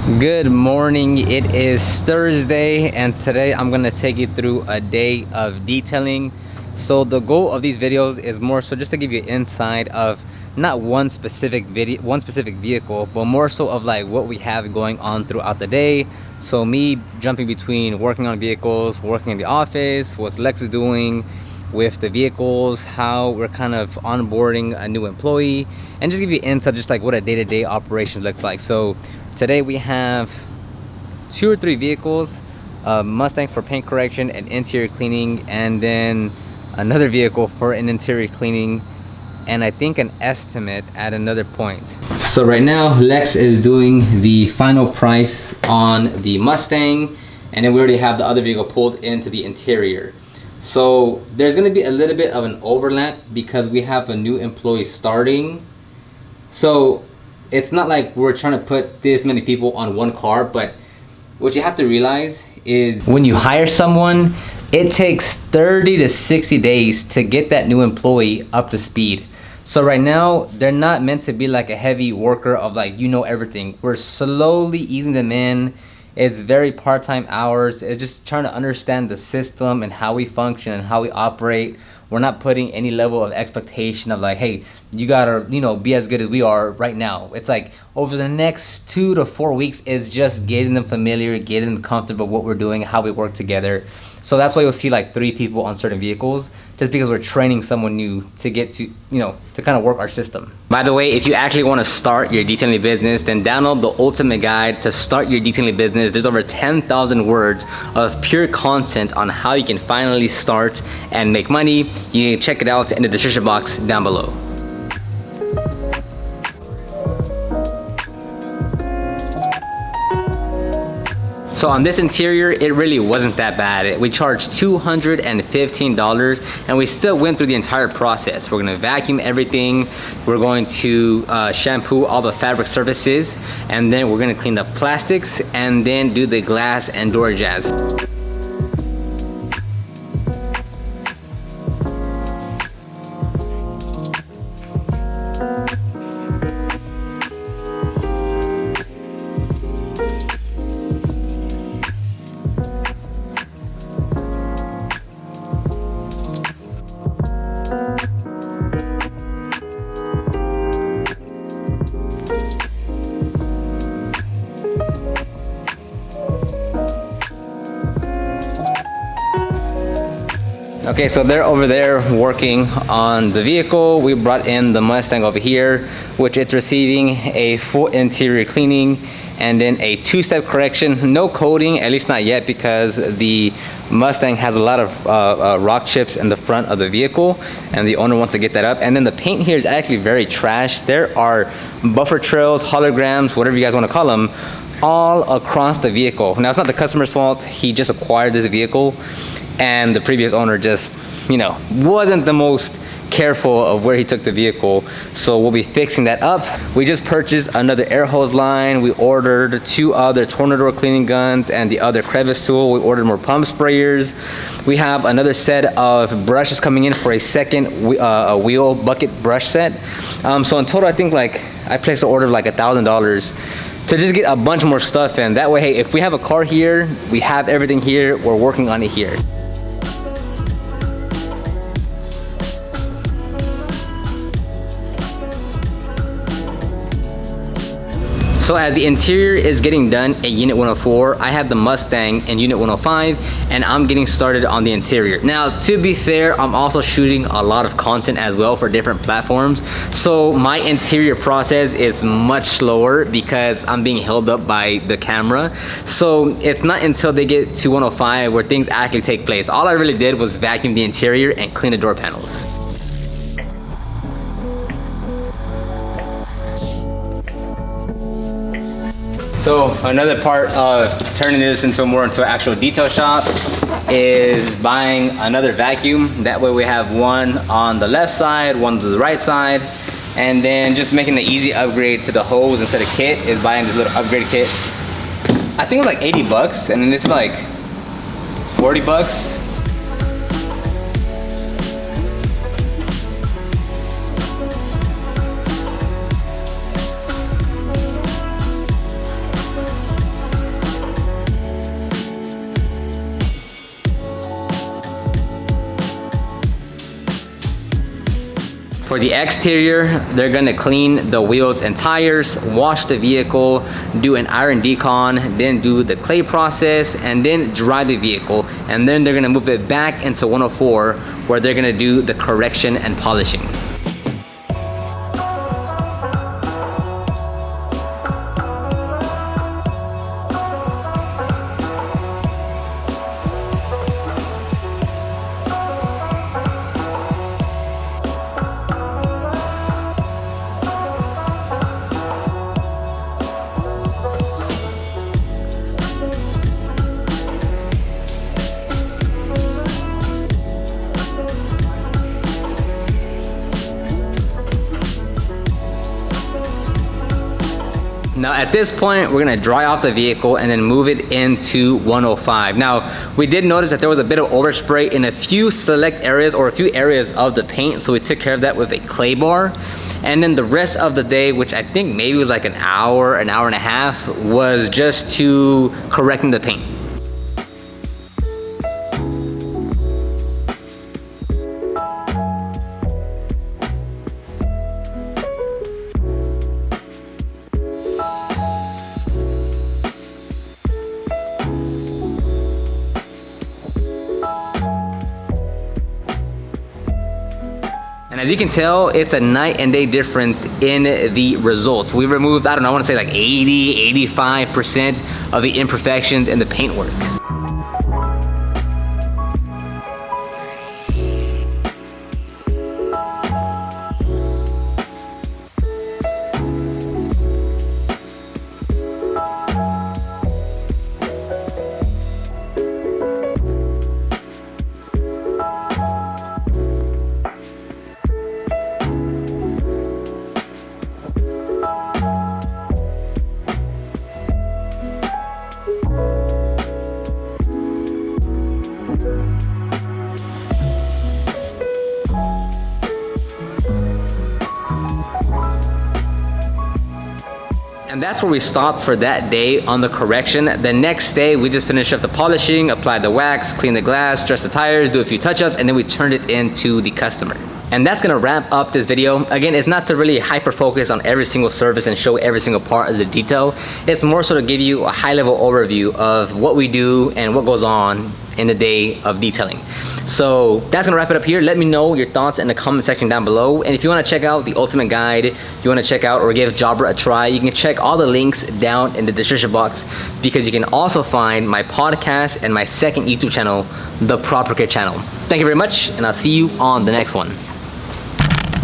Good morning. It is Thursday and today I'm gonna take you through a day of detailing. So the goal of these videos is more so just to give you insight of not one specific vehicle, but more so of like what we have going on throughout the day. So me jumping between working on vehicles, working in the office, what's Lex is doing with the vehicles, how we're kind of onboarding a new employee, and just give you insight just like what a day-to-day operation looks like. So today we have 2 or 3 vehicles, a Mustang for paint correction and interior cleaning, and then another vehicle for an interior cleaning, and I think an estimate at another point. So right now Lex is doing the final price on the Mustang, and then we already have the other vehicle pulled into the interior. So there's going to be a little bit of an overlap because we have a new employee starting. So it's not like we're trying to put this many people on one car, but what you have to realize is when you hire someone, it takes 30 to 60 days to get that new employee up to speed. So right now, they're not meant to be like a heavy worker of like, you know everything. We're slowly easing them in. It's very part-time hours. It's just trying to understand the system and how we function and how we operate. We're not putting any level of expectation of like, hey, you gotta, be as good as we are right now. It's like over the next 2 to 4 weeks, it's just getting them familiar, getting them comfortable with what we're doing, how we work together. So that's why you'll see like 3 people on certain vehicles, just because we're training someone new to get to, to kind of work our system. By the way, if you actually want to start your detailing business, then download the ultimate guide to start your detailing business. There's over 10,000 words of pure content on how you can finally start and make money. You can check it out in the description box down below. So on this interior, it really wasn't that bad. We charged $215 and we still went through the entire process. We're gonna vacuum everything. We're going to shampoo all the fabric surfaces, and then we're gonna clean the plastics and then do the glass and door jabs. Okay, so they're over there working on the vehicle. We brought in the Mustang over here, which it's receiving a full interior cleaning and then a 2-step correction. No coating, at least not yet, because the Mustang has a lot of rock chips in the front of the vehicle and the owner wants to get that up. And then the paint here is actually very trash. There are buffer trails, holograms, whatever you guys want to call them, all across the vehicle. Now, it's not the customer's fault. He just acquired this vehicle and the previous owner just, wasn't the most careful of where he took the vehicle. So we'll be fixing that up. We just purchased another air hose line. We ordered 2 other tornado cleaning guns and the other crevice tool. We ordered more pump sprayers. We have another set of brushes coming in for a second wheel bucket brush set. So in total, I think I placed an order of like $1,000 to just get a bunch more stuff in. That way, hey, if we have a car here, we have everything here, we're working on it here. So as the interior is getting done at Unit 104, I have the Mustang in Unit 105, and I'm getting started on the interior. Now, to be fair, I'm also shooting a lot of content as well for different platforms. So my interior process is much slower because I'm being held up by the camera. So it's not until they get to 105 where things actually take place. All I really did was vacuum the interior and clean the door panels. So another part of turning this into an actual detail shop is buying another vacuum. That way we have one on the left side, one to the right side, and then just making the easy upgrade to the hose instead of kit is buying this little upgrade kit. I think it was like 80 bucks, and then this is like 40 bucks. For the exterior, they're gonna clean the wheels and tires, wash the vehicle, do an iron decon, then do the clay process, and then dry the vehicle. And then they're gonna move it back into 104 where they're gonna do the correction and polishing. Now at this point, we're gonna dry off the vehicle and then move it into 105. Now, we did notice that there was a bit of overspray in a few select areas or a few areas of the paint, so we took care of that with a clay bar. And then the rest of the day, which I think maybe was like an hour and a half, was just to correcting the paint. And as you can tell, it's a night and day difference in the results. We removed, I don't know, I want to say like 80, 85% of the imperfections in the paintwork. And that's where we stopped for that day on the correction. The next day, we just finished up the polishing, applied the wax, cleaned the glass, dressed the tires, do a few touch-ups, and then we turned it into the customer. And that's gonna wrap up this video. Again, it's not to really hyper focus on every single service and show every single part of the detail. It's more so to give you a high level overview of what we do and what goes on in the day of detailing. So that's gonna wrap it up here. Let me know your thoughts in the comment section down below. And if you wanna check out the ultimate guide, you wanna check out or give Jobber a try, you can check all the links down in the description box, because you can also find my podcast and my second YouTube channel, the Proper Care channel. Thank you very much, and I'll see you on the next one.